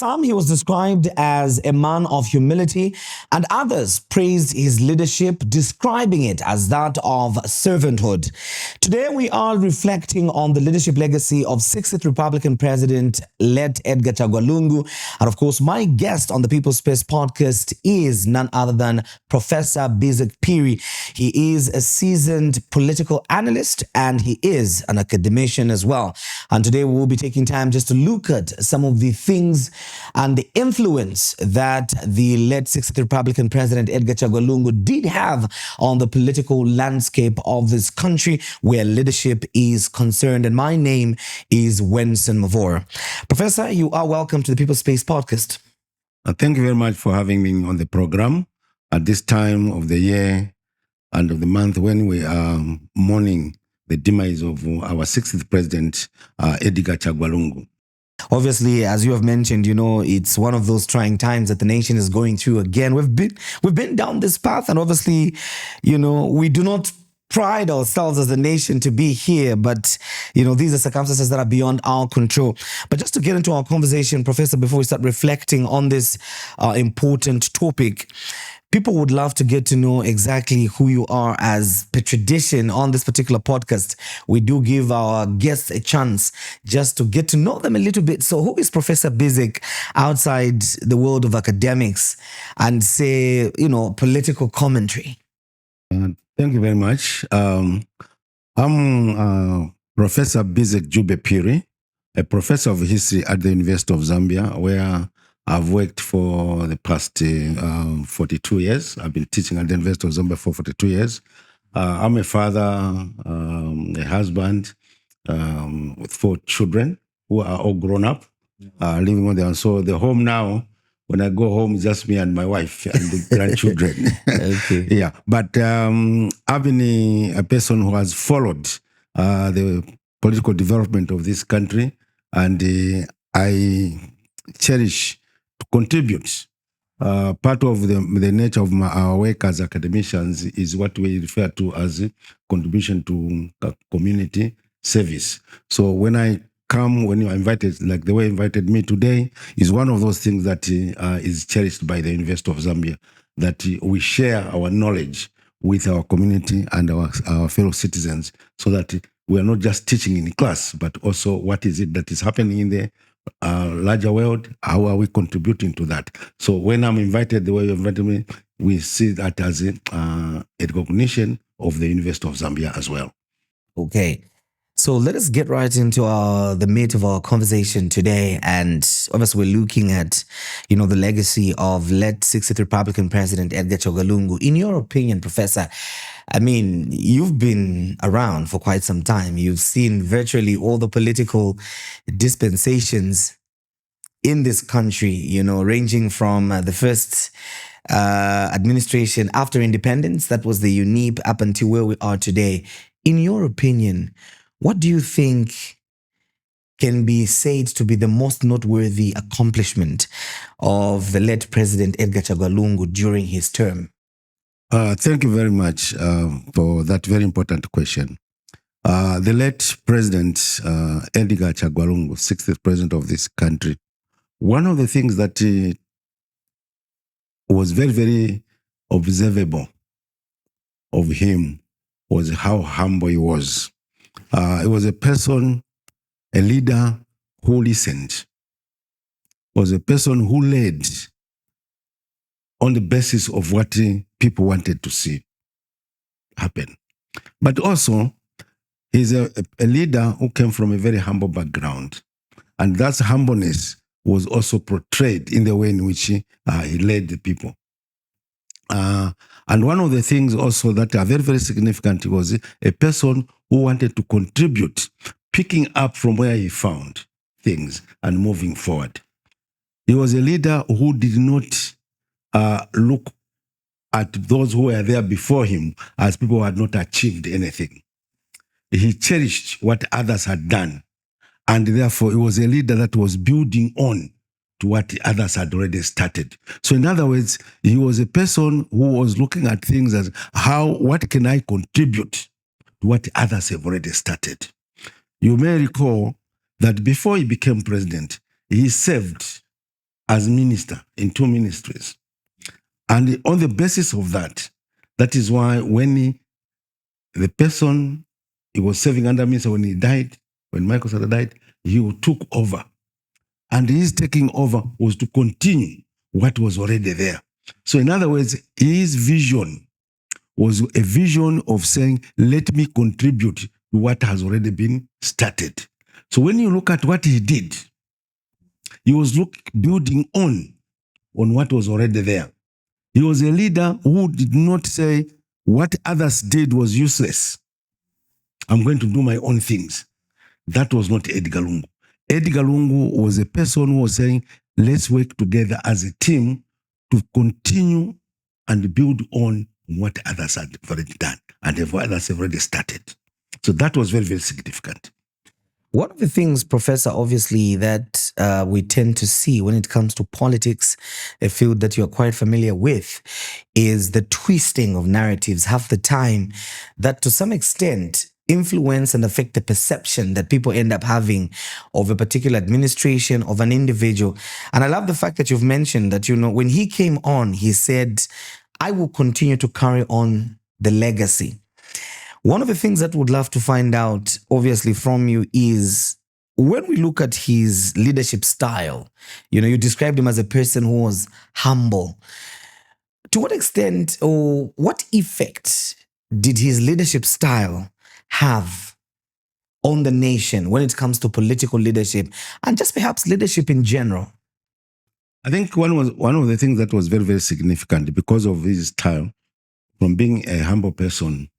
some, he was described as a man of humility, and others praised his leadership, describing it as that of servanthood. Today, we are reflecting on the leadership legacy of 60th Republican President-elect Edgar Lungu. And of course, my guest on the People's Space podcast is none other than Professor Bizeck Phiri. He is a seasoned political analyst and he is an academician as well. And today we will be taking time just to look at some of the things and the influence that the late 60th Republican President Edgar Lungu did have on the political landscape of this country where leadership is concerned. And my name is Wenson Mavor. Professor, you are welcome to the People's Space podcast. Thank you very much for having me on the program at this time of the year and of the month when we are mourning the demise of our 60th president, Edgar Lungu. Obviously, as you have mentioned, it's one of those trying times that the nation is going through again. We've been down this path, and obviously, we do not pride ourselves as a nation to be here, but these are circumstances that are beyond our control. But just to get into our conversation, Professor, before we start reflecting on this important topic, people would love to get to know exactly who you are. As per tradition on this particular podcast, we do give our guests a chance just to get to know them a little bit. So who is Professor Bizeck outside the world of academics and say, political commentary? Thank you very much. I'm Professor Bizeck Phiri, a professor of history at the University of Zambia, where I've worked for the past 42 years. I've been teaching at the University of Zambia for 42 years. I'm a father, a husband with 4 children who are all grown up, living on their own. So the home now, when I go home, it's just me and my wife and the grandchildren. Okay. Yeah, but I've been a person who has followed the political development of this country, and I cherish to contribute. Part of the nature of our work as academicians is what we refer to as a contribution to community service. So when you are invited, like the way you invited me today, is one of those things that is cherished by the University of Zambia, that we share our knowledge with our community and our fellow citizens, so that we are not just teaching in class, but also what is it that is happening in the larger world, how are we contributing to that? So when I'm invited the way you invited me, we see that as a recognition of the University of Zambia as well. Okay. So let us get right into the meat of our conversation today. And obviously we're looking at, the legacy of late 60th Republican President Edgar Lungu. In your opinion, Professor, you've been around for quite some time. You've seen virtually all the political dispensations in this country, ranging from the first administration after independence, that was the UNIP, up until where we are today. In your opinion, what do you think can be said to be the most noteworthy accomplishment of the late President Edgar Lungu during his term? Thank you very much for that very important question. The late President Edgar Lungu, 60th President of this country, one of the things that was very, very observable of him was how humble he was. He was a person, a leader who listened, was a person who led on the basis of what people wanted to see happen. But also, he's a leader who came from a very humble background. And that humbleness was also portrayed in the way in which he led the people. And one of the things also that are very, very significant was a person who wanted to contribute, picking up from where he found things and moving forward. He was a leader who did not look at those who were there before him as people who had not achieved anything. He cherished what others had done. And therefore, he was a leader that was building on to what others had already started. So in other words, he was a person who was looking at things as what can I contribute to what others have already started. You may recall that before he became president, he served as minister in 2 ministries. And on the basis of that, that is why when the person he was serving under minister, when he died, when Michael Sata died, he took over. And his taking over was to continue what was already there. So in other words, his vision was a vision of saying, let me contribute to what has already been started. So when you look at what he did, he was building on what was already there. He was a leader who did not say what others did was useless. I'm going to do my own things. That was not Edgar Lungu. Edgar Lungu was a person who was saying, let's work together as a team to continue and build on what others had already done and others have already started. So that was very, very significant. One of the things, Professor, obviously, that we tend to see when it comes to politics, a field that you're quite familiar with, is the twisting of narratives half the time that to some extent influence and affect the perception that people end up having of a particular administration, of an individual. And I love the fact that you've mentioned that, when he came on, he said, I will continue to carry on the legacy. One of the things that would love to find out, obviously, from you is when we look at his leadership style, you described him as a person who was humble. To what extent or what effect did his leadership style have on the nation when it comes to political leadership and just perhaps leadership in general? I think one of the things that was very, very significant because of his style, from being a humble person,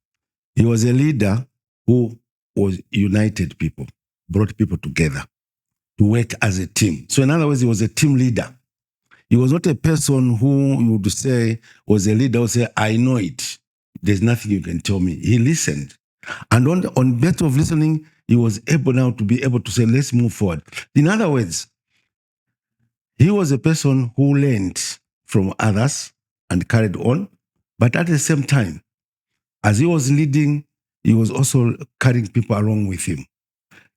he was a leader who was united people, brought people together to work as a team. So in other words, he was a team leader. He was not a person who you would say was a leader who say, I know it. There's nothing you can tell me. He listened. And on behalf of listening, he was able now to be able to say, let's move forward. In other words, he was a person who learned from others and carried on, but at the same time, as he was leading, he was also carrying people along with him.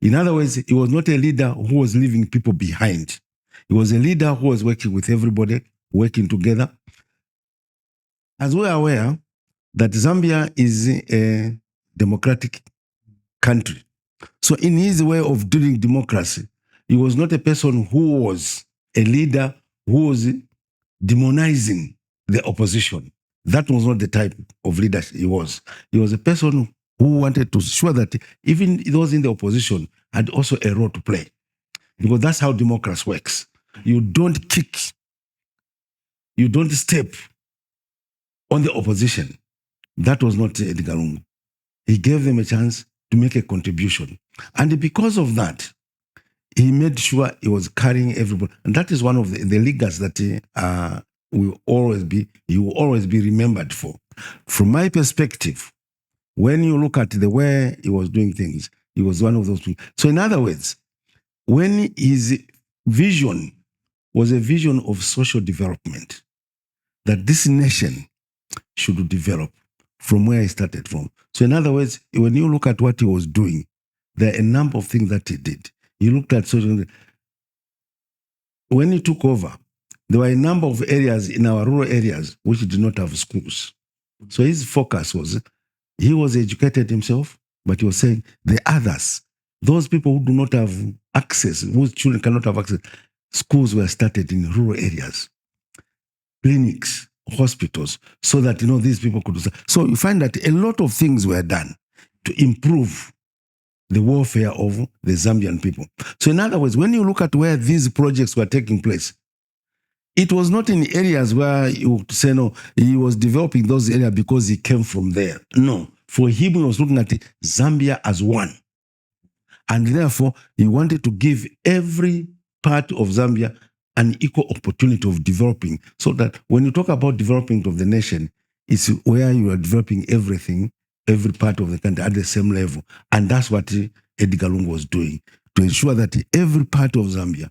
In other words, he was not a leader who was leaving people behind. He was a leader who was working with everybody, working together. As we are aware that Zambia is a democratic country. So in his way of doing democracy, he was not a person who was a leader who was demonizing the opposition. That was not the type of leader he was. He was a person who wanted to show that even those in the opposition had also a role to play. Because that's how democracy works. You don't kick, you don't step on the opposition. That was not Edgar Lungu. He gave them a chance to make a contribution. And because of that, he made sure he was carrying everybody. And that is one of the legacies that he will always be remembered for. From my perspective, when you look at the way he was doing things, he was one of those people. So in other words, when his vision was a vision of social development, that this nation should develop from where he started from. So in other words, when you look at what he was doing, there are a number of things that he did. He looked at social. When he took over, there were a number of areas in our rural areas which did not have schools. So his focus was, he was educated himself, but he was saying the others, those people who do not have access, whose children cannot have access, schools were started in rural areas, clinics, hospitals, so that these people could. So you find that a lot of things were done to improve the welfare of the Zambian people. So in other words, when you look at where these projects were taking place, it was not in areas where you would say, no, he was developing those areas because he came from there. No, for him, he was looking at Zambia as one. And therefore, he wanted to give every part of Zambia an equal opportunity of developing, so that when you talk about development of the nation, it's where you are developing everything, every part of the country at the same level. And that's what Edgar Lungu was doing, to ensure that every part of Zambia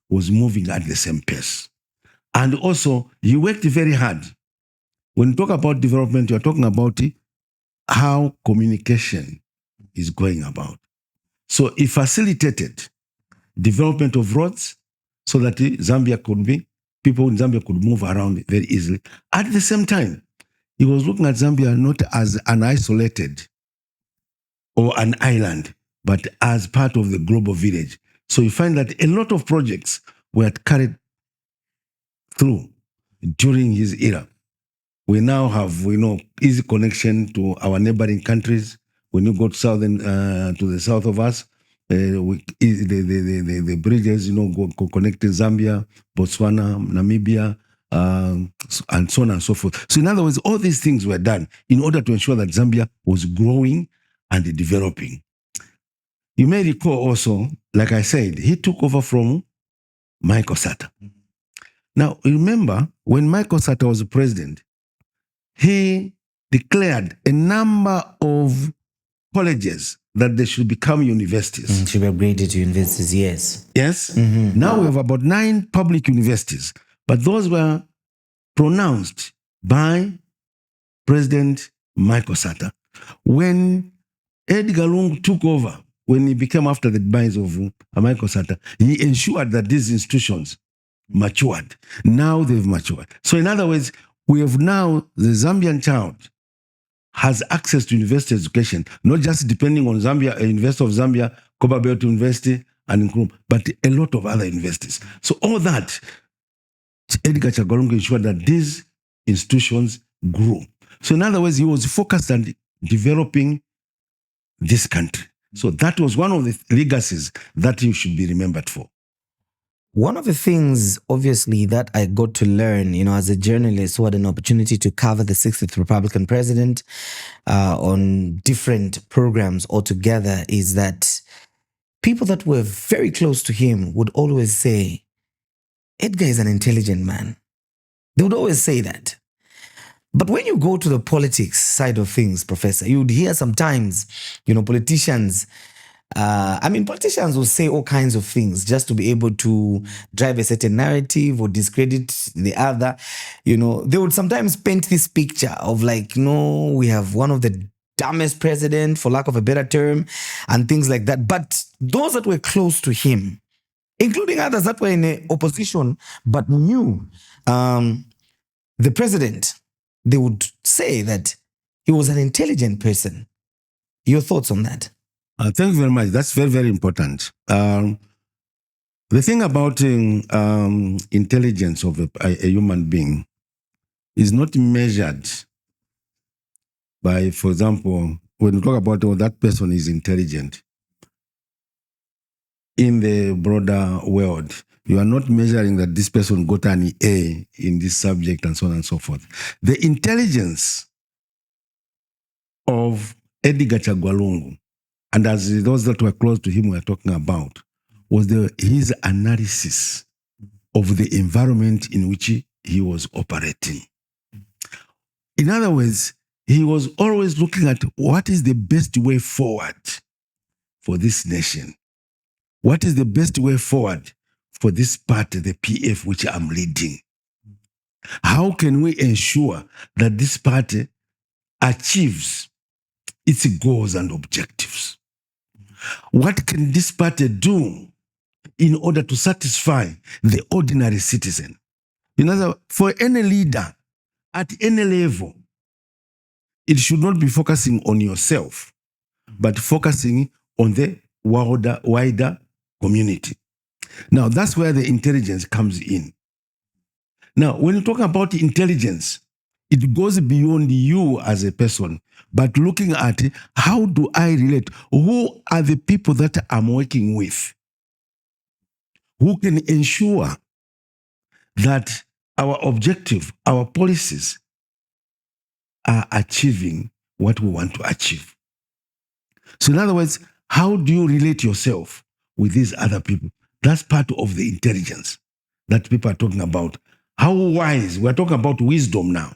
was moving at the same pace. And also, he worked very hard. When you talk about development, you're talking about how communication is going about. So he facilitated development of roads so that Zambia could be people in Zambia could move around very easily. At the same time, he was looking at Zambia not as an isolated or an island, but as part of the global village. So you find that a lot of projects were carried through during his era. We now have, easy connection to our neighboring countries. When you go to to the south of us, the bridges, connecting Zambia, Botswana, Namibia, and so on and so forth. So in other words, all these things were done in order to ensure that Zambia was growing and developing. You may recall also, like I said, he took over from Michael Sata. Now, remember, when Michael Sata was president, he declared a number of colleges that they should become universities. Should be upgraded to universities, yes. Yes. Mm-hmm. Now we have about 9 public universities, but those were pronounced by President Michael Sata. When Edgar Lungu took over, when he became after the demise of Michael Sata, he ensured that these institutions matured. Now they've matured. So in other words, we have now the Zambian child has access to university education, not just depending on Zambia, University of Zambia, Copperbelt University, and Nkrumah, but a lot of other universities. So all that, Edgar Lungu ensured that these institutions grew. So in other words, he was focused on developing this country. So that was one of the legacies that you should be remembered for. One of the things, obviously, that I got to learn, as a journalist who had an opportunity to cover the 60th Republican president on different programs altogether, is that people that were very close to him would always say, Edgar is an intelligent man. They would always say that. But when you go to the politics side of things, Professor, you would hear sometimes, politicians politicians will say all kinds of things just to be able to drive a certain narrative or discredit the other. They would sometimes paint this picture of we have one of the dumbest president, for lack of a better term, and things like that. But those that were close to him, including others that were in the opposition but knew the president, they would say that he was an intelligent person. Your thoughts on that? Thank you very much. That's very, very important. The thing about intelligence of a human being is not measured by, for example, when you talk about that person is intelligent, in the broader world, you are not measuring that this person got an A in this subject and so on and so forth. The intelligence of Edgar Lungu, and as those that were close to him were talking about, was his analysis of the environment in which he was operating. In other words, he was always looking at what is the best way forward for this nation. What is the best way forward for this party, the PF, which I'm leading? How can we ensure that this party achieves its goals and objectives? What can this party do in order to satisfy the ordinary citizen? In other words, for any leader at any level, it should not be focusing on yourself, but focusing on the wider community. Now, that's where the intelligence comes in. Now, when you talk about intelligence, it goes beyond you as a person, but looking at how do I relate? Who are the people that I'm working with? Who can ensure that our objective, our policies are achieving what we want to achieve? So in other words, how do you relate yourself with these other people? That's part of the intelligence that people are talking about. How wise, we're talking about wisdom now.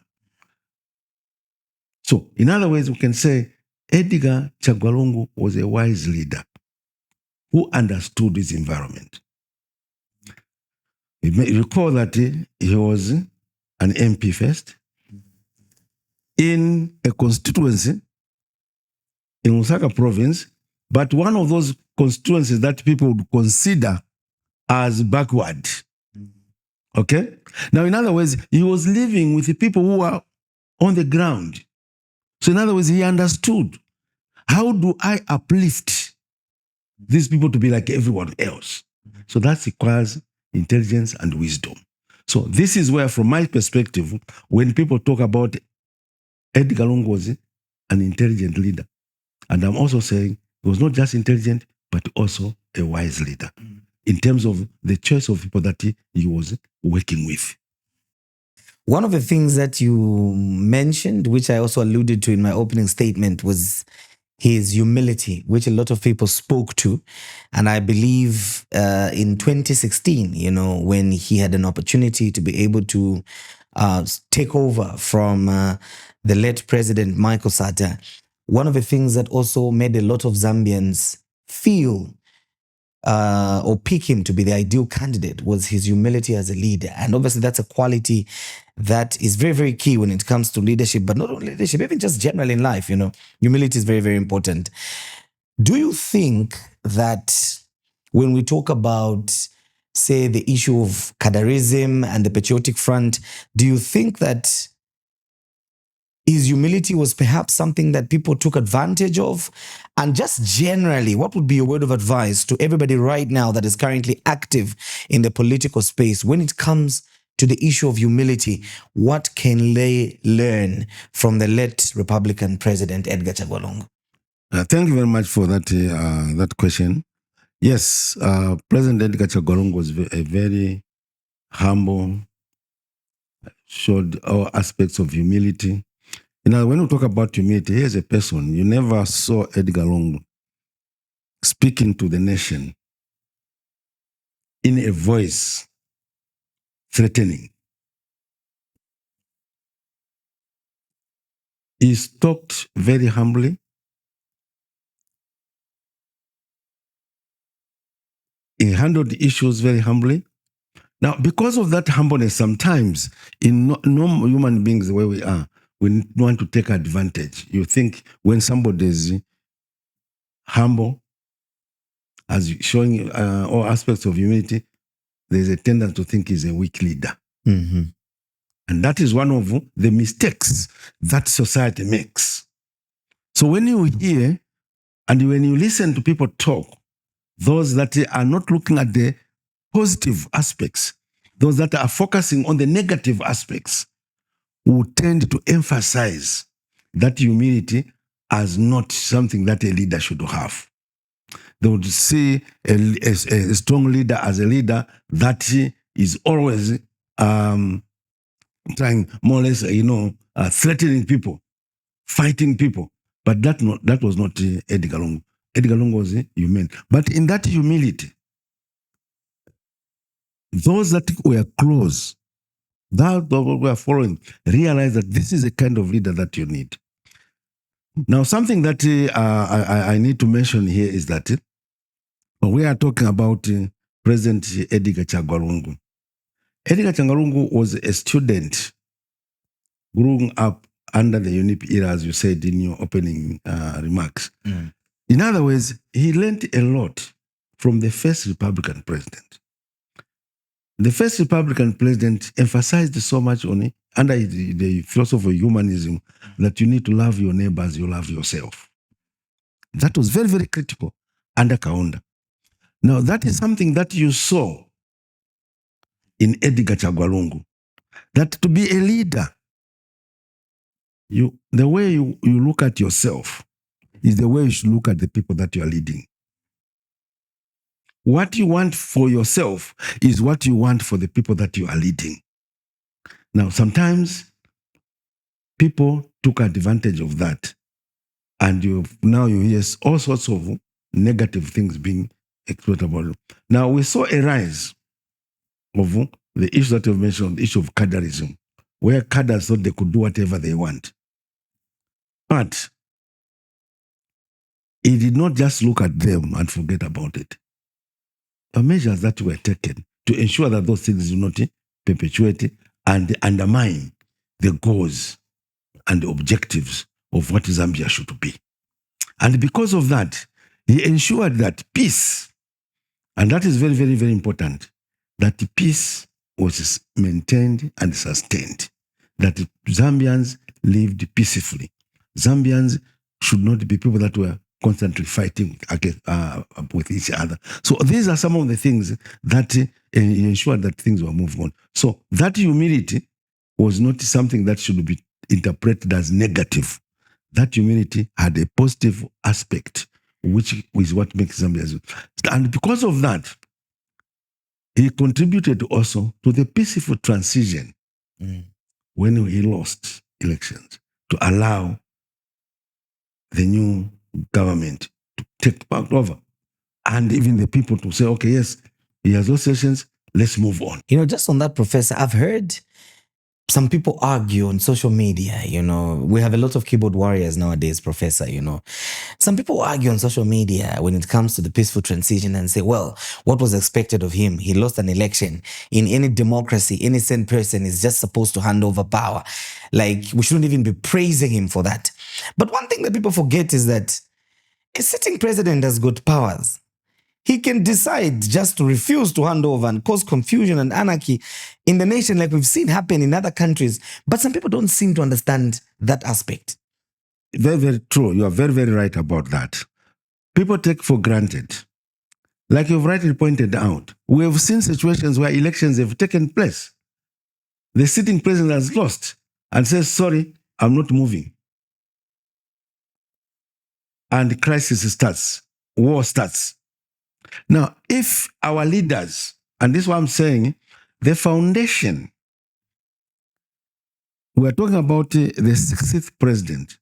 So, in other words, we can say Edgar Lungu was a wise leader who understood his environment. You may recall that he was an MP first in a constituency in Lusaka province, but one of those constituencies that people would consider as backward. Okay? Now, in other words, he was living with the people who are on the ground. So, in other words, he understood, how do I uplift these people to be like everyone else? So that requires intelligence and wisdom. So this is where, from my perspective, when people talk about Edgar Lungu was an intelligent leader. And I'm also saying he was not just intelligent, but also a wise leader in terms of the choice of people that he was working with. One of the things that you mentioned, which I also alluded to in my opening statement, was his humility, which a lot of people spoke to. And I believe in 2016, when he had an opportunity to be able to take over from the late President Michael Sata, one of the things that also made a lot of Zambians feel or pick him to be the ideal candidate was his humility as a leader. And obviously that's a quality that is very, very key when it comes to leadership, but not only leadership, even just general in life, humility is very, very important. Do you think that when we talk about, say, the issue of cadarism and the patriotic front, do you think that his humility was perhaps something that people took advantage of? And just generally, what would be a word of advice to everybody right now that is currently active in the political space when it comes to the issue of humility? What can they learn from the late Republican President Edgar Lungu? Thank you very much for that question. Yes, President Edgar Lungu was a very humble, showed all aspects of humility. When we talk about humility, here's a person, you never saw Edgar Lungu speaking to the nation in a voice threatening. He talked very humbly. He handled the issues very humbly. Now, because of that humbleness, sometimes in normal human beings, the way we are, we want to take advantage. You think when somebody is humble, as showing all aspects of humility, there's a tendency to think he's a weak leader. Mm-hmm. And that is one of the mistakes that society makes. So when you hear and when you listen to people talk, those that are not looking at the positive aspects, those that are focusing on the negative aspects, will tend to emphasize that humility as not something that a leader should have. They would see a strong leader as a leader that is always trying, more or less, threatening people, fighting people. But that was not Edgar Lungu. Edgar Lungu was human. But in that humility, those that were close, that were following, realized that this is the kind of leader that you need. Now, something that I need to mention here is that we are talking about President Edgar Lungu. Edgar Lungu was a student growing up under the UNIP era, as you said in your opening remarks. Mm. In other words, he learned a lot from the first Republican president. The first Republican president emphasized so much on it, under the philosophy of humanism, that you need to love your neighbors, you love yourself. That was very, very critical under Kaunda. Now, that is something that you saw in Edgar Lungu, that to be a leader, the way you look at yourself is the way you should look at the people that you are leading. What you want for yourself is what you want for the people that you are leading. Now, sometimes people took advantage of that, and now you hear all sorts of negative things being expressed about it. Now, we saw a rise of the issue that you've mentioned, the issue of cadarism, where cadres thought they could do whatever they want. But he did not just look at them and forget about it. The measures that were taken to ensure that those things do not perpetuate and undermine the goals and the objectives of what Zambia should be. And because of that, he ensured that peace, and that is very, very, very important, that peace was maintained and sustained, that Zambians lived peacefully. Zambians should not be people that were constantly fighting against, with each other. So these are some of the things that ensured that things were moving on. So that humility was not something that should be interpreted as negative. That humility had a positive aspect, which is what makes Zambia. And because of that, he contributed also to the peaceful transition when he lost elections to allow the new government to take back over. And even the people to say, okay, yes, he has lost elections, let's move on. You know, just on that, Professor, I've heard some people argue on social media, you know, we have a lot of keyboard warriors nowadays, Professor, you know. Some people argue on social media when it comes to the peaceful transition and say, well, what was expected of him? He lost an election. In any democracy, innocent person is just supposed to hand over power. Like, we shouldn't even be praising him for that. But one thing that people forget is that a sitting president has got powers. He can decide just to refuse to hand over and cause confusion and anarchy in the nation like we've seen happen in other countries. But some people don't seem to understand that aspect. Very, very true. You are very, very right about that. People take for granted. Like you've rightly pointed out, we have seen situations where elections have taken place. The sitting president has lost and says, sorry, I'm not moving. And the crisis starts, war starts. Now, if our leaders, and this is what I'm saying, the foundation, we're talking about the 60th president,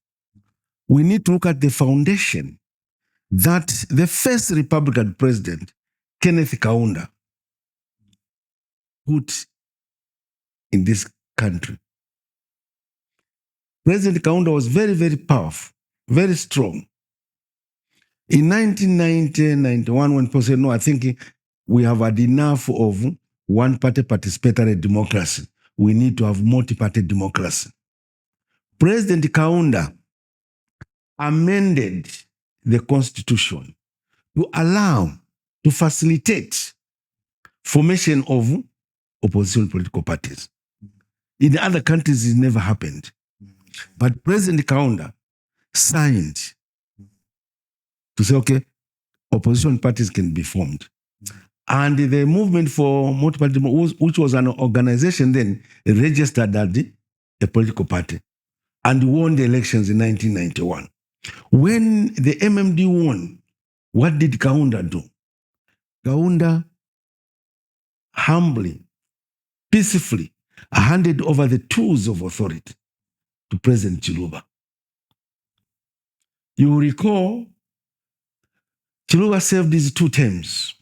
we need to look at the foundation that the first Republican president, Kenneth Kaunda, put in this country. President Kaunda was very, very powerful, very strong. In 1990-91, when people said, no, I think we have had enough of one-party participatory democracy. We need to have multi-party democracy. President Kaunda amended the constitution to allow, to facilitate formation of opposition political parties. In other countries, it never happened. But President Kaunda signed to say, okay, opposition parties can be formed. And the movement for multi-party democracy, which was an organization then, registered as a political party and won the elections in 1991. When the MMD won, what did Kaunda do? Kaunda humbly, peacefully handed over the tools of authority to President Chiluba. You will recall, Chiluba served his 2 terms,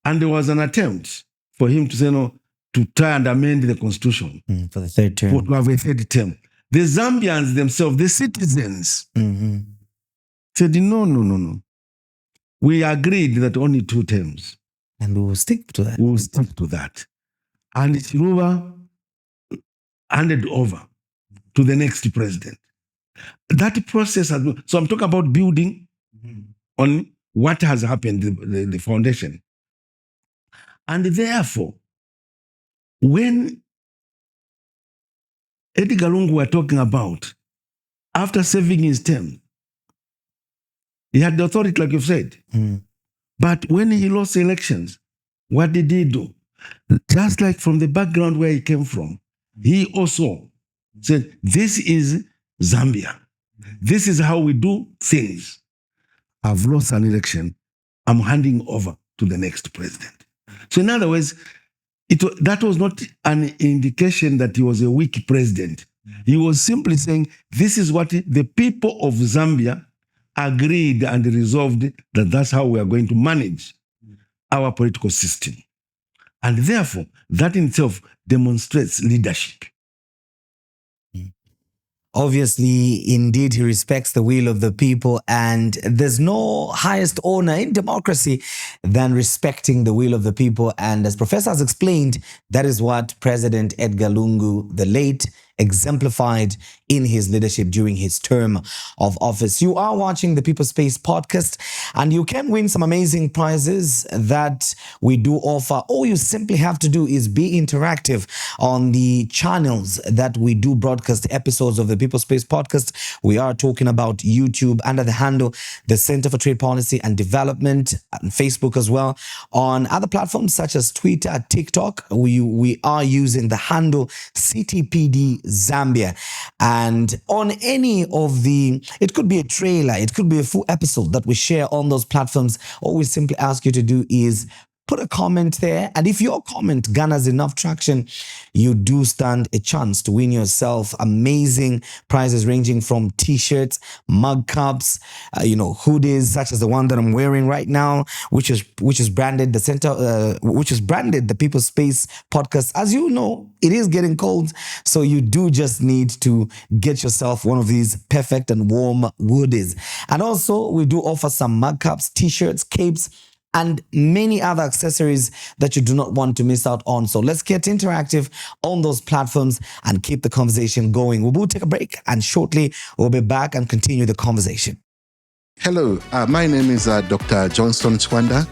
and there was an attempt for him to say no, to try and amend the constitution for the 3rd term. To have a 3rd term. The Zambians themselves, the citizens, said, no. We agreed that only 2 terms. And we will stick to that. We will stick to that. And Chiluba handed over to the next president. That process has been, so I'm talking about building on what has happened, the foundation. And therefore, when Edgar Lungu were talking about, after serving his term, he had the authority, like you've said. But when he lost elections, what did he do? Just like from the background where he came from, he also said, this is Zambia. This is how we do things. I've lost an election. I'm handing over to the next president. So in other words, that was not an indication that he was a weak president. He was simply saying, this is what the people of Zambia agreed and resolved, that that's how we are going to manage our political system. And therefore, that in itself demonstrates leadership. Obviously, indeed, he respects the will of the people, and there's no highest honor in democracy than respecting the will of the people. And as Professor has explained, that is what President Edgar Lungu, the late exemplified in his leadership during his term of office. You are watching the People Space podcast, and you can win some amazing prizes that we do offer. All you simply have to do is be interactive on the channels that we do broadcast episodes of the People Space podcast. We are talking about YouTube under the handle the Center for Trade Policy and Development, and Facebook as well. On other platforms such as Twitter, TikTok, we are using the handle CTPD Zambia. And on any of it could be a trailer, it could be a full episode that we share on those platforms. All we simply ask you to do is put a comment there. And if your comment garners enough traction, you do stand a chance to win yourself amazing prizes ranging from t-shirts, mug cups, hoodies, such as the one that I'm wearing right now, which is branded the center, which is branded the People Space podcast. As you know, it is getting cold, so you do just need to get yourself one of these perfect and warm hoodies. And also, we do offer some mug cups, t-shirts, capes, and many other accessories that you do not want to miss out on. So let's get interactive on those platforms and keep the conversation going. We will take a break, and shortly we'll be back and continue the conversation. Hello, my name is Dr. Johnston Chwanda,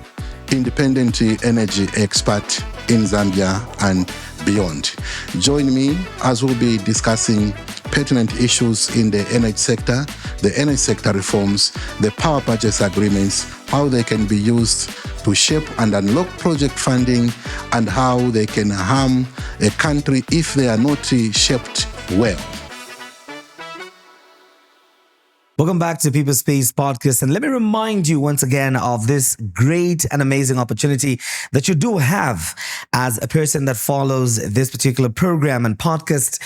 independent energy expert in Zambia and beyond. Join me as we'll be discussing pertinent issues in the energy sector, the energy sector reforms, the power purchase agreements, how they can be used to shape and unlock project funding, and how they can harm a country if they are not shaped well. Welcome back to People Space Podcast. And let me remind you once again of this great and amazing opportunity that you do have as a person that follows this particular program and podcast.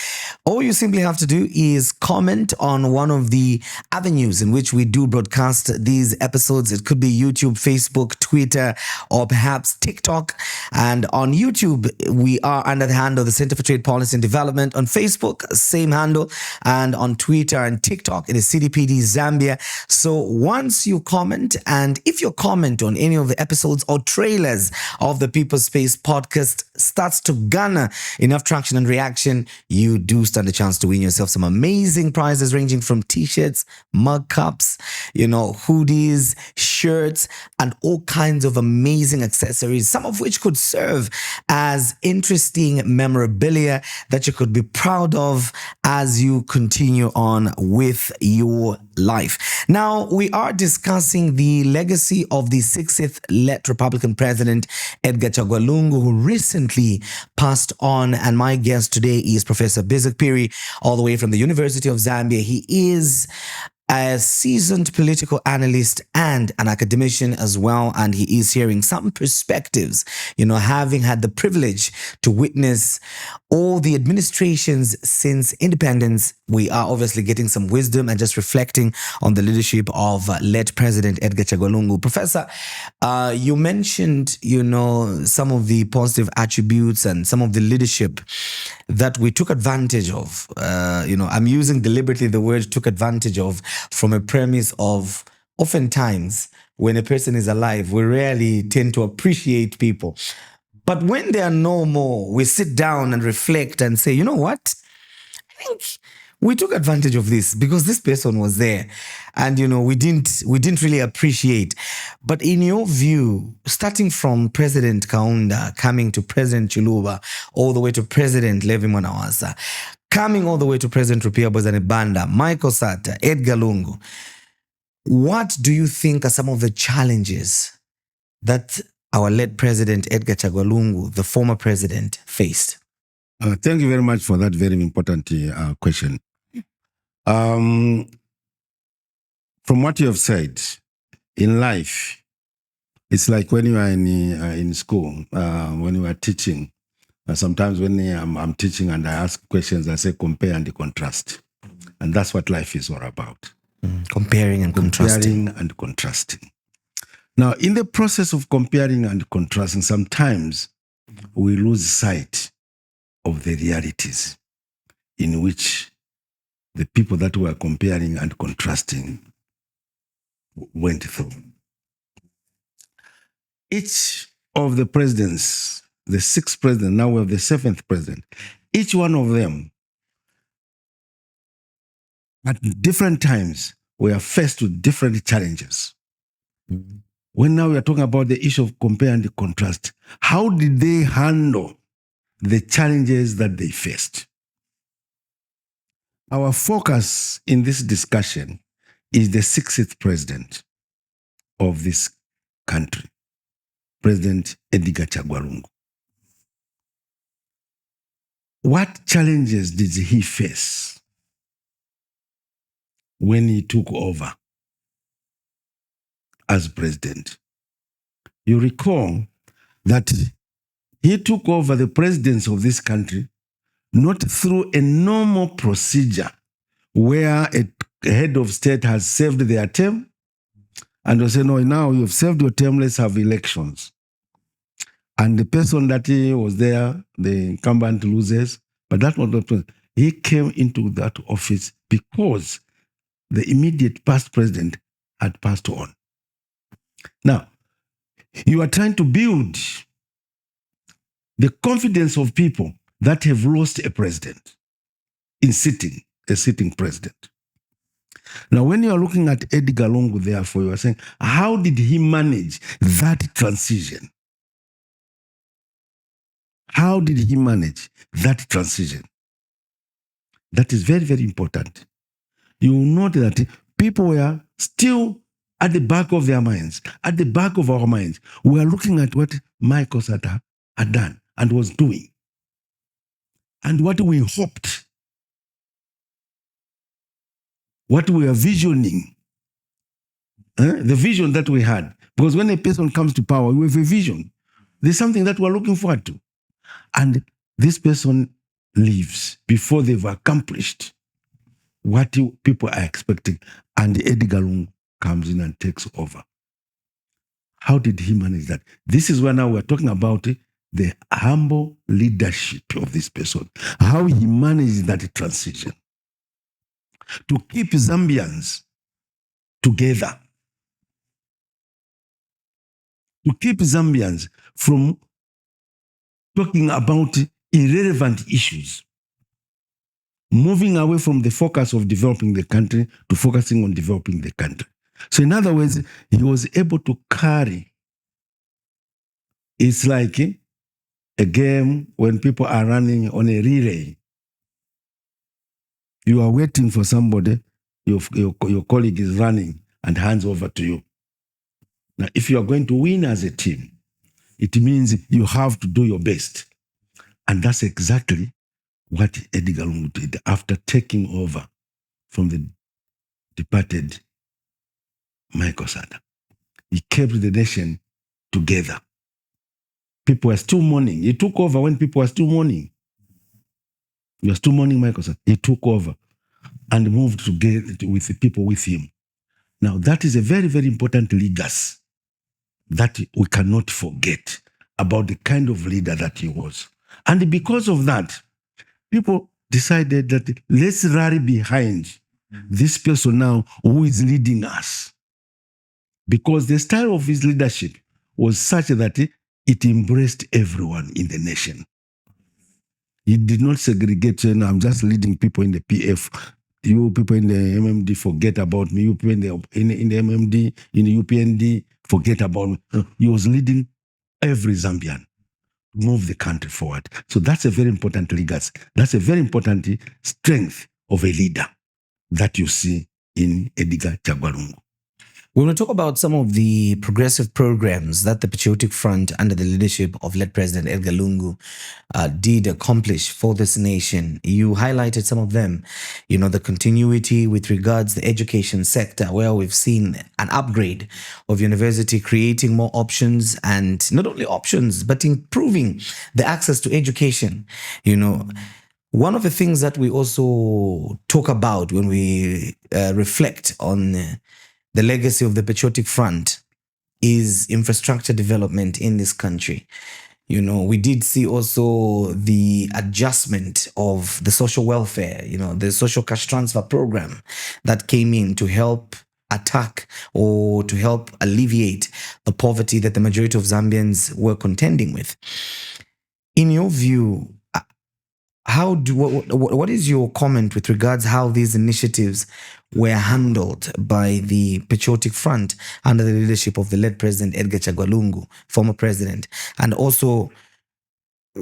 All you simply have to do is comment on one of the avenues in which we do broadcast these episodes. It could be YouTube, Facebook, Twitter, or perhaps TikTok. And on YouTube, we are under the handle the Center for Trade Policy and Development. On Facebook, same handle. And on Twitter and TikTok, it is CDPD Zambia. So once you comment, and if your comment on any of the episodes or trailers of the People Space podcast starts to garner enough traction and reaction, you do stand a chance to win yourself some amazing prizes ranging from t-shirts, mug cups, hoodies, shirts, and all kinds of amazing accessories, some of which could serve as interesting memorabilia that you could be proud of as you continue on with your life. Now, we are discussing the legacy of the 60th late Republican President Edgar Lungu, who recently passed on. And my guest today is Professor Bizeck Phiri, all the way from the University of Zambia. He is a seasoned political analyst and an academician as well, and he is sharing some perspectives, having had the privilege to witness all the administrations since independence. We are obviously getting some wisdom and just reflecting on the leadership of late President Edgar Lungu. Professor, you mentioned, some of the positive attributes and some of the leadership that we took advantage of. I'm using deliberately the word took advantage of from a premise of oftentimes when a person is alive, we rarely tend to appreciate people. But when they are no more, we sit down and reflect and say, you know what? I think we took advantage of this because this person was there, and we didn't really appreciate. But in your view, starting from President Kaunda, coming to President Chiluba, all the way to President Levi Mwanawasa, coming all the way to President Rupia Bozanibanda, Michael Sata, Edgar Lungu, what do you think are some of the challenges that our late President Edgar Lungu, the former president, faced? Thank you very much for that very important question. From what you have said, in life, it's like when you are in school, when you are teaching. Sometimes when I'm teaching and I ask questions, I say compare and contrast. And that's what life is all about. Comparing and contrasting. Comparing and contrasting. Now, in the process of comparing and contrasting, sometimes we lose sight of the realities in which the people that were comparing and contrasting went through. Each of the presidents, the 6th president, now we have the 7th president, each one of them At different times, we are faced with different challenges. When now we are talking about the issue of compare and contrast, how did they handle the challenges that they faced? Our focus in this discussion is the 60th president of this country, President Edgar Lungu. What challenges did he face when he took over as president? You recall that he took over the presidency of this country not through a normal procedure where a head of state has served their term and they say, no, now you've served your term, let's have elections. And the person that was there, the incumbent loses, but that was not the he came into that office because the immediate past president had passed on. Now, you are trying to build the confidence of people that have lost a president in sitting, a sitting president. Now, when you are looking at Edgar Lungu, therefore, you are saying, how did he manage that transition? How did he manage that transition? That is very, very important. You will note that people were still at the back of their minds, at the back of our minds. We are looking at what Michael Sata had done and was doing, and what we hoped, what we are visioning, the vision that we had. Because when a person comes to power, we have a vision. There's something that we're looking forward to. And this person leaves before they've accomplished what people are expecting. And Edgar Lungu comes in and takes over. How did he manage that? This is where now we're talking about the humble leadership of this person. How he managed that transition to keep Zambians together. To keep Zambians from talking about irrelevant issues, moving away from the focus of developing the country to focusing on developing the country. So in other words, he was able to carry. It's like a game when people are running on a relay. You are waiting for somebody, your colleague is running and hands over to you. Now, if you are going to win as a team, it means you have to do your best. And that's exactly what Edgar Lungu did after taking over from the departed Michael Sata. He kept the nation together. People were still mourning. He took over when people were still mourning. He was still mourning Michael Sata. He took over and moved together with the people with him. Now, that is a very, very important legacy that we cannot forget about the kind of leader that he was. And because of that, people decided that let's rally behind this person now who is leading us. Because the style of his leadership was such that it embraced everyone in the nation. He did not segregate, saying, I'm just leading people in the PF. You people in the MMD, forget about me. You people in the MMD, in the UPND, forget about me. He was leading every Zambian to move the country forward. So that's a very important legacy. That's a very important strength of a leader that you see in Edgar Lungu. We want to talk about some of the progressive programs that the Patriotic Front under the leadership of late President Edgar Lungu did accomplish for this nation. You highlighted some of them, the continuity with regards to the education sector, where we've seen an upgrade of university, creating more options, and not only options, but improving the access to education. One of the things that we also talk about when we reflect on the legacy of the Patriotic Front is infrastructure development in this country. We did see also the adjustment of the social welfare, the social cash transfer program that came in to help attack or to help alleviate the poverty that the majority of Zambians were contending with. In your view, what is your comment with regards how these initiatives were handled by the Patriotic Front under the leadership of the late President Edgar Lungu, former president, and also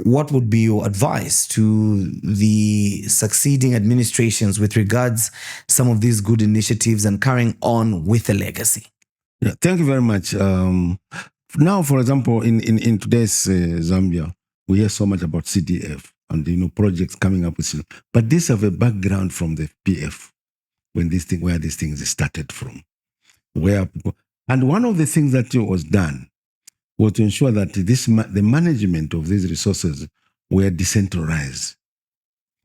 what would be your advice to the succeeding administrations with regards some of these good initiatives and carrying on with the legacy? Yeah, thank you very much. Now, for example, in today's Zambia, we hear so much about CDF and projects coming up with, but these have a background from the PF where these things started from. And one of the things that was done was to ensure that the management of these resources were decentralized.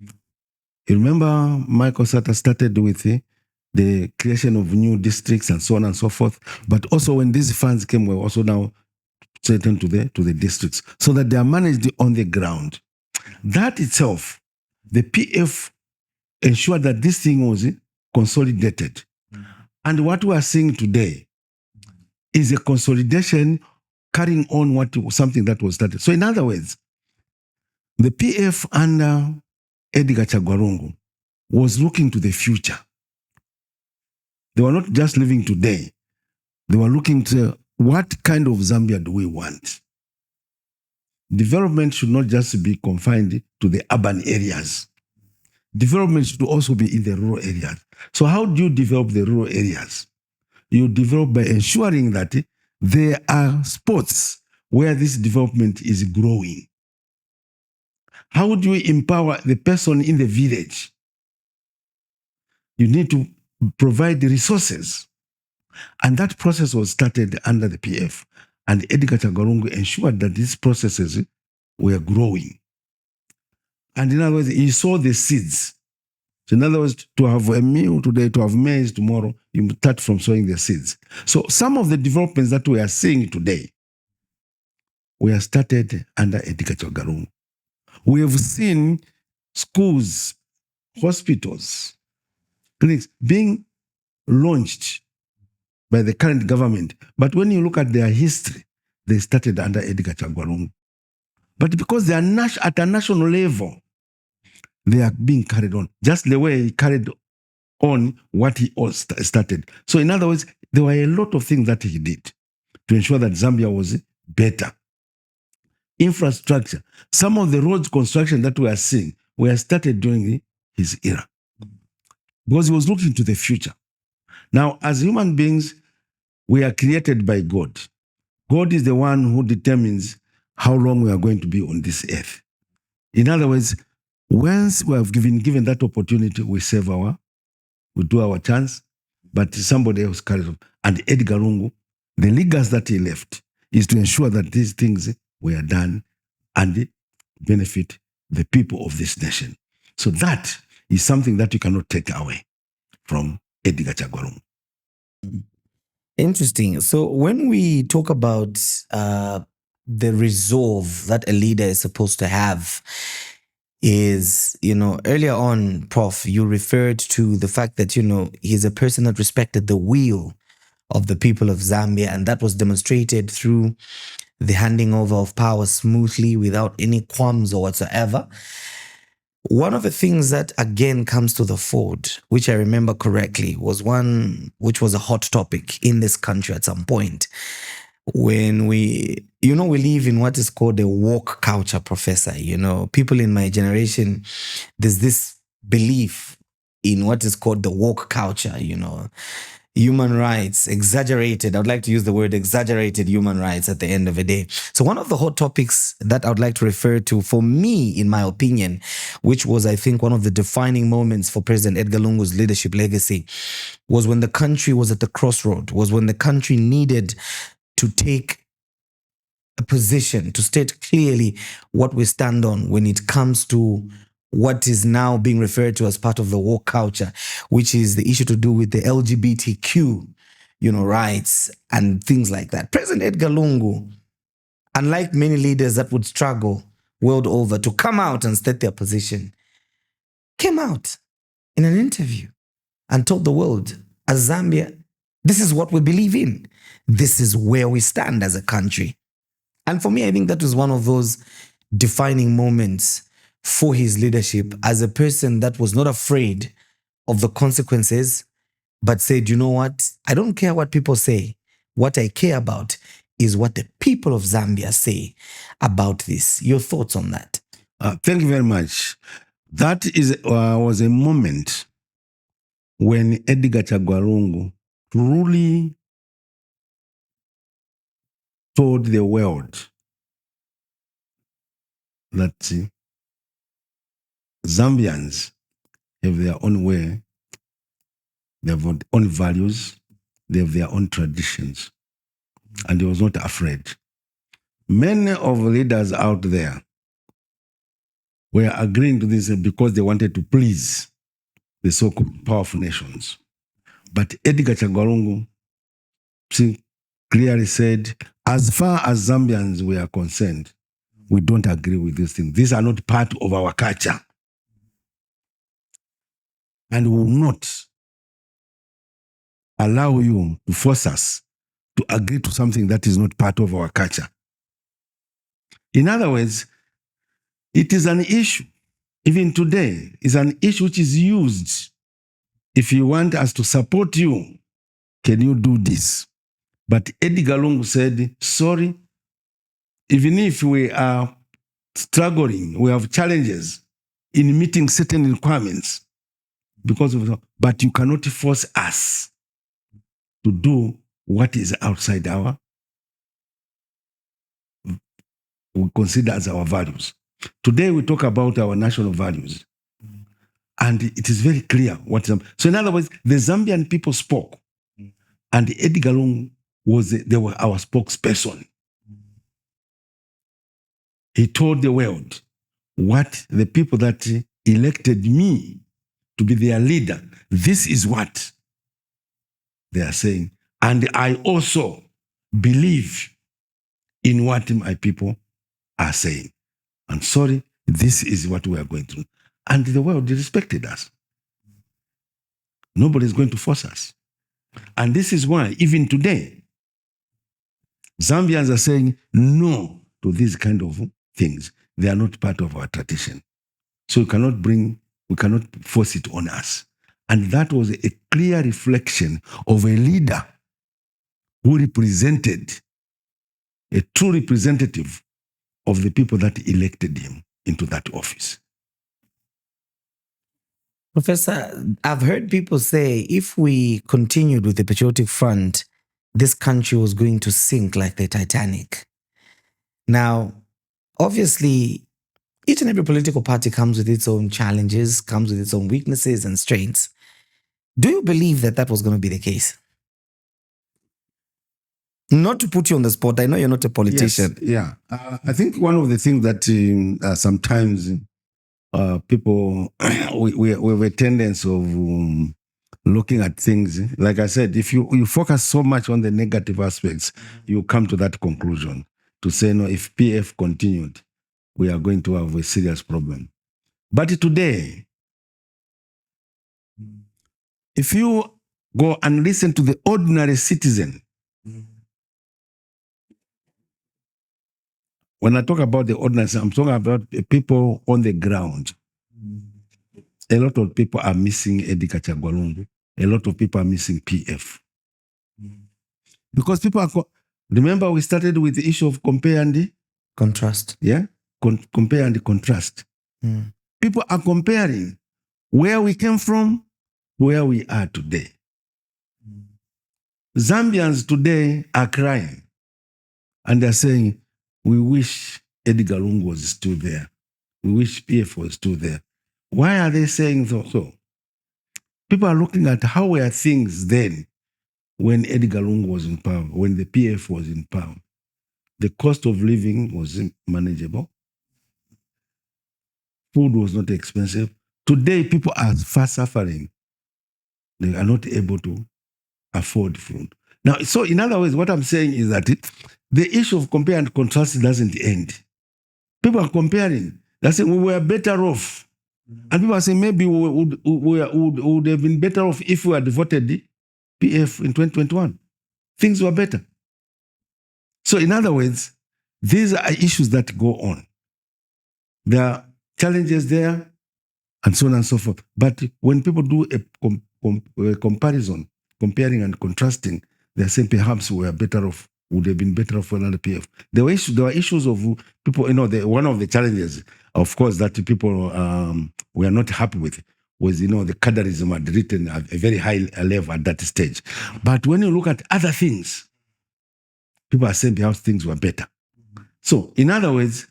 You remember Michael Sata started with the creation of new districts and so on and so forth. But also when these funds came, we also now sent to the districts so that they are managed on the ground. That itself, the PF ensured that this thing was consolidated. And what we are seeing today is a consolidation carrying on something that was started. So in other words, the PF under Edgar Lungu was looking to the future. They were not just living today. They were looking to what kind of Zambia do we want? Development should not just be confined to the urban areas. Development should also be in the rural areas. So how do you develop the rural areas? You develop by ensuring that there are spots where this development is growing. How do you empower the person in the village? You need to provide the resources. And that process was started under the PF. And Edgar Lungu ensured that these processes were growing. And in other words, he saw the seeds. So in other words, to have a meal today, to have maize tomorrow, you start from sowing the seeds. So some of the developments that we are seeing today were started under Edgar Lungu. We have seen schools, hospitals, clinics being launched by the current government. But when you look at their history, they started under Edgar Lungu. But because they are at a national level, they are being carried on, just the way he carried on what he started. So in other words, there were a lot of things that he did to ensure that Zambia was better. Infrastructure. Some of the roads construction that we are seeing were started during his era because he was looking to the future. Now, as human beings, we are created by God. God is the one who determines how long we are going to be on this earth. In other words, once we have been given that opportunity, we do our chance, but somebody else carries on. And Edgar Lungu, the legacy that he left is to ensure that these things were done and benefit the people of this nation. So that is something that you cannot take away from Edgar Lungu. Interesting. So when we talk about the resolve that a leader is supposed to have, is, earlier on, Prof, you referred to the fact that, he's a person that respected the will of the people of Zambia, and that was demonstrated through the handing over of power smoothly without any qualms or whatsoever. One of the things that again comes to the fore, which I remember correctly, was one which was a hot topic in this country at some point. When we live in what is called a woke culture, Professor. People in my generation, there's this belief in what is called the woke culture, human rights, exaggerated. I would like to use the word exaggerated human rights at the end of the day. So one of the hot topics that I would like to refer to, for me, in my opinion, which was, I think, one of the defining moments for President Edgar Lungu's leadership legacy, was when the country was at the crossroad, was when the country needed to take a position, to state clearly what we stand on when it comes to what is now being referred to as part of the woke culture, which is the issue to do with the LGBTQ, rights and things like that. President Edgar Lungu, unlike many leaders that would struggle world over to come out and state their position, came out in an interview and told the world, as Zambia, this is what we believe in. This is where we stand as a country. And for me, I think that was one of those defining moments for his leadership as a person that was not afraid of the consequences, but said, you know what? I don't care what people say. What I care about is what the people of Zambia say about this. Your thoughts on that? Thank you very much. That was a moment when Edgar Lungu truly told the world that Zambians have their own way, they have their own values, they have their own traditions, and he was not afraid. Many of the leaders out there were agreeing to this because they wanted to please the so-called powerful nations. But Edgar Lungu clearly said, as far as Zambians were concerned, we don't agree with these things. These are not part of our culture. And we will not allow you to force us to agree to something that is not part of our culture. In other words, it is an issue, even today, is an issue which is used. If you want us to support you, can you do this? But Edgar Lungu said, sorry, even if we are struggling, we have challenges in meeting certain requirements, but you cannot force us to do what is outside we consider as our values. Today we talk about our national values, and it is very clear what. So in other words, the Zambian people spoke, and Edgar Lungu they were our spokesperson. He told the world what the people that elected me to be their leader, this is what they are saying. And I also believe in what my people are saying. And sorry, this is what we are going through. And the world respected us. Nobody is going to force us. And this is why, even today, Zambians are saying no to these kind of things. They are not part of our tradition. So we cannot force it on us. And that was a clear reflection of a leader who represented, a true representative of the people that elected him into that office. Professor, I've heard people say if we continued with the Patriotic Front, this country was going to sink like the Titanic. Now, obviously, each and every political party comes with its own challenges, comes with its own weaknesses and strengths. Do you believe that that was going to be the case? Not to put you on the spot, I know you're not a politician. Yes, yeah. I think one of the things that sometimes people, we have a tendency of looking at things. Like I said, if you focus so much on the negative aspects, you come to that conclusion to say, no, if PF continued, we are going to have a serious problem. But today, if you go and listen to the ordinary citizen, when I talk about the ordinary, I'm talking about people on the ground. A lot of people are missing Edgar Lungu. A lot of people are missing PF. Because people are, remember we started with the issue of compare and contrast. Yeah, compare and contrast. People are comparing where we came from, where we are today. Zambians today are crying and they're saying, we wish Edgar Lungu was still there. We wish PF was still there. Why are they saying so? People are looking at how were things then when Edgar Lungu was in power, when the PF was in power. The cost of living was manageable. Food was not expensive. Today, people are fast suffering. They are not able to afford food. Now, so in other words, what I'm saying is that the issue of compare and contrast doesn't end. People are comparing. They're saying we were better off. And people are saying maybe we would have been better off if we had voted PF in 2021. Things were better. So in other words, these are issues that go on. challenges there, and so on and so forth. But when people do a comparison, comparing and contrasting, they're saying perhaps we are better off, would have been better off for another PF. There were issues of people, one of the challenges, of course, that people were not happy with was, the cadreism had written at a very high level at that stage. But when you look at other things, people are saying perhaps things were better. So, in other words,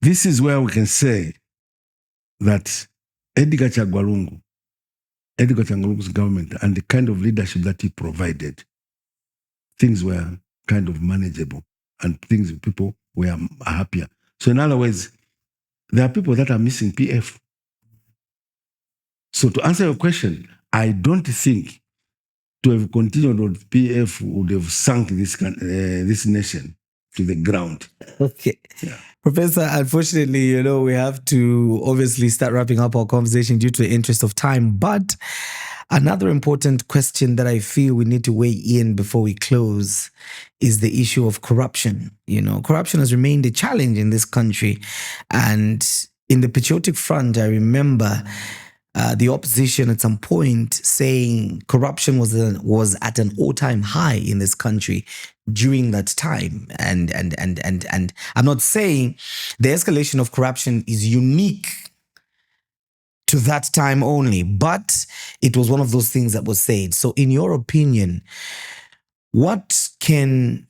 this is where we can say that Edgar Lungu's government and the kind of leadership that he provided, things were kind of manageable and people were happier. So in other words, there are people that are missing PF. So to answer your question, I don't think to have continued with PF would have sunk this nation to the ground. Okay. Yeah. Professor, unfortunately, we have to obviously start wrapping up our conversation due to the interest of time. But another important question that I feel we need to weigh in before we close is the issue of corruption. Corruption has remained a challenge in this country. And in the Patriotic Front, I remember the opposition at some point saying corruption was at an all-time high in this country during that time. And I'm not saying the escalation of corruption is unique to that time only, but it was one of those things that was said. So in your opinion, what can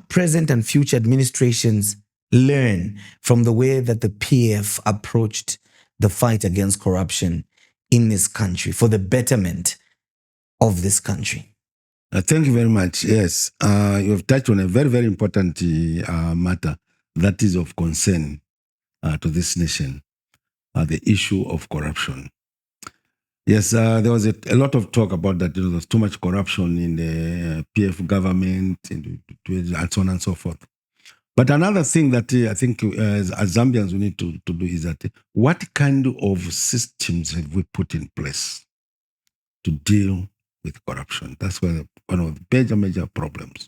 present and future administrations learn from the way that the PF approached the fight against corruption in this country for the betterment of this country? Thank you very much. Yes, you have touched on a very, very important matter that is of concern to this nation, the issue of corruption. Yes, there was a lot of talk about that. There was too much corruption in the PF government and so on and so forth. But another thing that I think as Zambians we need to do is that what kind of systems have we put in place to deal with corruption? That's one of the major problems.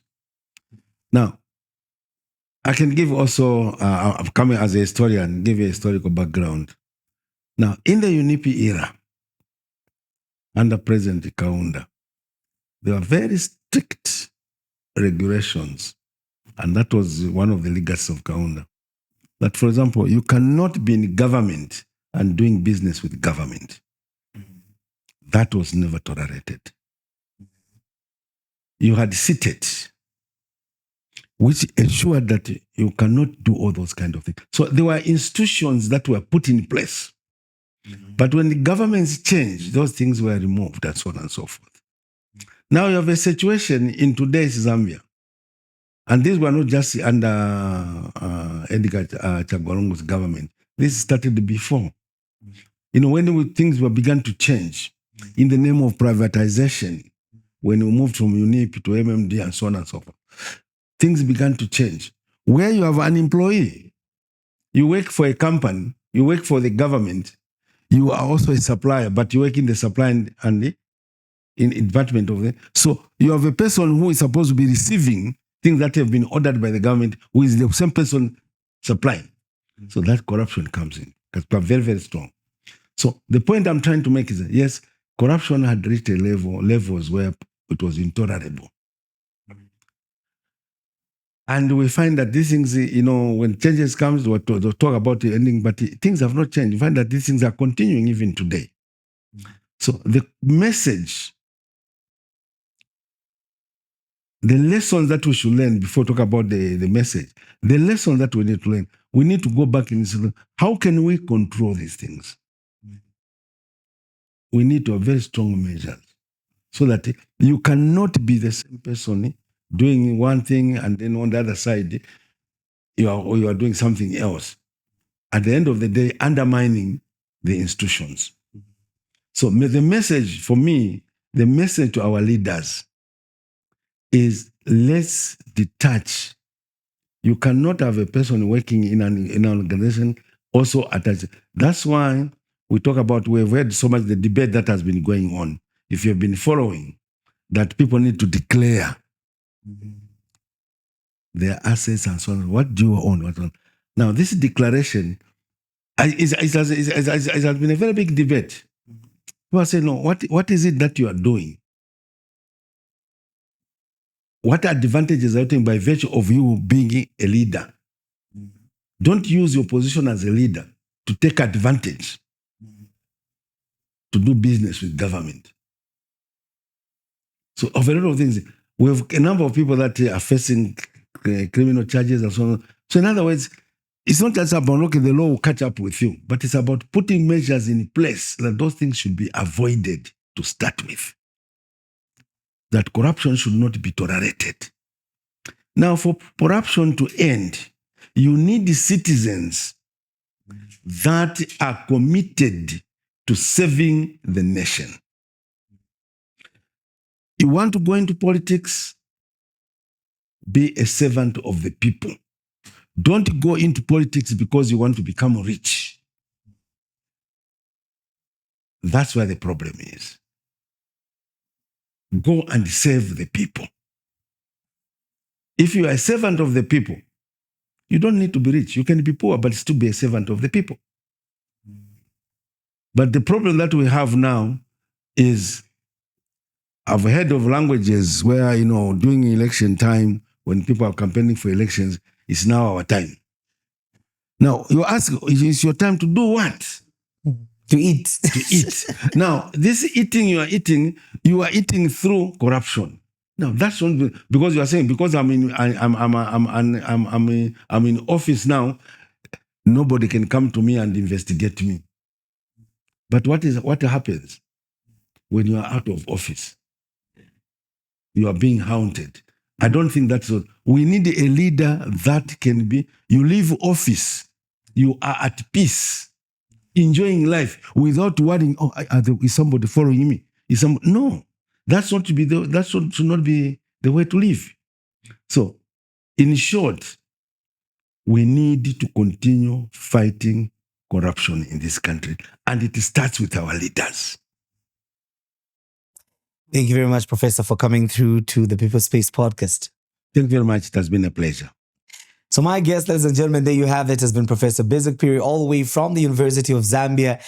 Now, I can give also, I'm coming as a historian, give you a historical background. Now, in the UNIP era, under President Kaunda, there were very strict regulations. And that was one of the legacies of Kaunda. That, for example, you cannot be in government and doing business with government. That was never tolerated. You had seated, which ensured that you cannot do all those kind of things. So there were institutions that were put in place. But when the governments changed, those things were removed and so on and so forth. Now you have a situation in today's Zambia. And these were not just under Edgar Lungu's government. This started before. When things were began to change in the name of privatization, when we moved from UNIP to MMD and so on and so forth, things began to change. Where you have an employee, you work for a company, you work for the government, you are also a supplier, but you work in the supply and the department of it. So you have a person who is supposed to be receiving things that have been ordered by the government, who is the same person supplying. So that corruption comes in. It's very, very strong. So the point I'm trying to make is that, yes, corruption had reached levels where it was intolerable. And we find that these things, when changes comes, we'll talk about the ending, but things have not changed. You find that these things are continuing even today. So the message, the lessons that we should learn before we talk about the message, the lessons that we need to learn, we need to go back and say, how can we control these things? We need to have very strong measures so that you cannot be the same person doing one thing and then on the other side, you are doing something else. At the end of the day, undermining the institutions. So the message for me, the message to our leaders is let's detach. You cannot have a person working in an organization also attached. That's why we talk about, we've heard so much the debate that has been going on. If you've been following, that people need to declare their assets and so on. What do you own? What on? Now, this declaration it has been a very big debate. People say, no, what is it that you are doing? What advantages are you taking by virtue of you being a leader? Don't use your position as a leader to take advantage to do business with government. So, of a lot of things, we have a number of people that are facing criminal charges and so on. So, in other words, it's not just about, okay, the law will catch up with you, but it's about putting measures in place that those things should be avoided to start with. That corruption should not be tolerated. Now, for corruption to end, you need citizens that are committed to serving the nation. You want to go into politics? Be a servant of the people. Don't go into politics because you want to become rich. That's where the problem is. Go and serve the people. If you are a servant of the people, you don't need to be rich. You can be poor, but still be a servant of the people. But the problem that we have now is, I've heard of languages where, during election time, when people are campaigning for elections, it's now our time. Now, you ask, is your time to do what? To eat. To eat. Now, this eating you are eating through corruption. Now, that's not because you are saying, because I'm in office now, nobody can come to me and investigate me. But what happens when you are out of office? You are being haunted. I don't think that's what we need. A leader that can be, you leave office, you are at peace, enjoying life without worrying, is somebody following me? No, that's not should not be the way to live. So, in short, we need to continue fighting corruption in this country, and it starts with our leaders. Thank you very much, Professor, for coming through to the People's Space podcast. Thank you very much. It has been a pleasure. So my guest, ladies and gentlemen, there you have it, has been Professor Bizeck Phiri, all the way from the University of Zambia.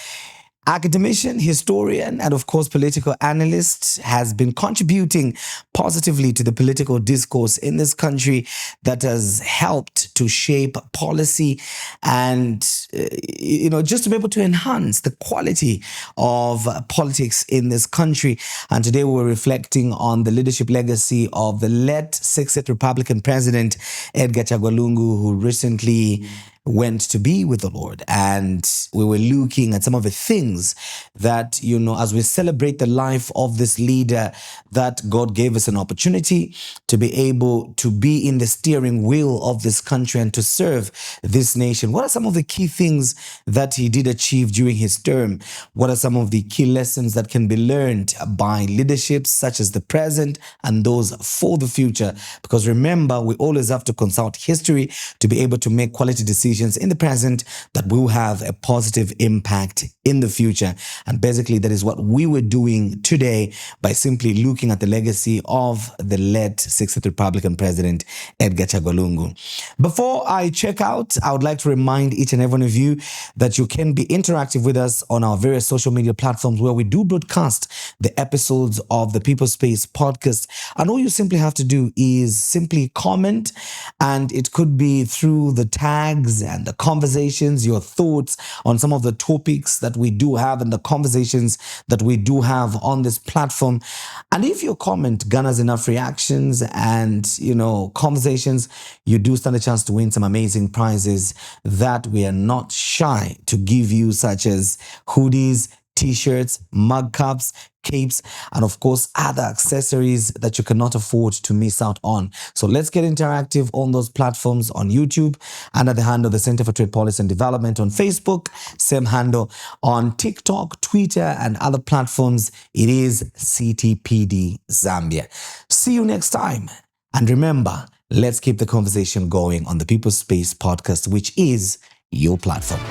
Academician, historian, and of course, political analyst, has been contributing positively to the political discourse in this country that has helped to shape policy and, just to be able to enhance the quality of politics in this country. And today we're reflecting on the leadership legacy of the late 6th Republican President Edgar Lungu, who recently went to be with the Lord. And we were looking at some of the things that, as we celebrate the life of this leader, that God gave us an opportunity to be able to be in the steering wheel of this country and to serve this nation. What are some of the key things that he did achieve during his term? What are some of the key lessons that can be learned by leaderships such as the present and those for the future? Because remember, we always have to consult history to be able to make quality decisions in the present that will have a positive impact in the future. And basically, that is what we were doing today by simply looking at the legacy of the late 6th Republican President Edgar Lungu. Before I check out, I would like to remind each and every one of you that you can be interactive with us on our various social media platforms where we do broadcast the episodes of the People's Space podcast. And all you simply have to do is simply comment, and it could be through the tags and the conversations, your thoughts on some of the topics that we do have and the conversations that we do have on this platform. And if your comment garners enough reactions and, conversations, you do stand a chance to win some amazing prizes that we are not shy to give you, such as hoodies, t-shirts, mug cups, capes, and of course other accessories that you cannot afford to miss out on. So let's get interactive on those platforms, on YouTube under the handle the Center for Trade Policy and Development, on Facebook, same handle, on TikTok, Twitter, and other platforms. It is CTPD Zambia. See you next time. And remember, let's keep the conversation going on the People's Space podcast, which is your platform.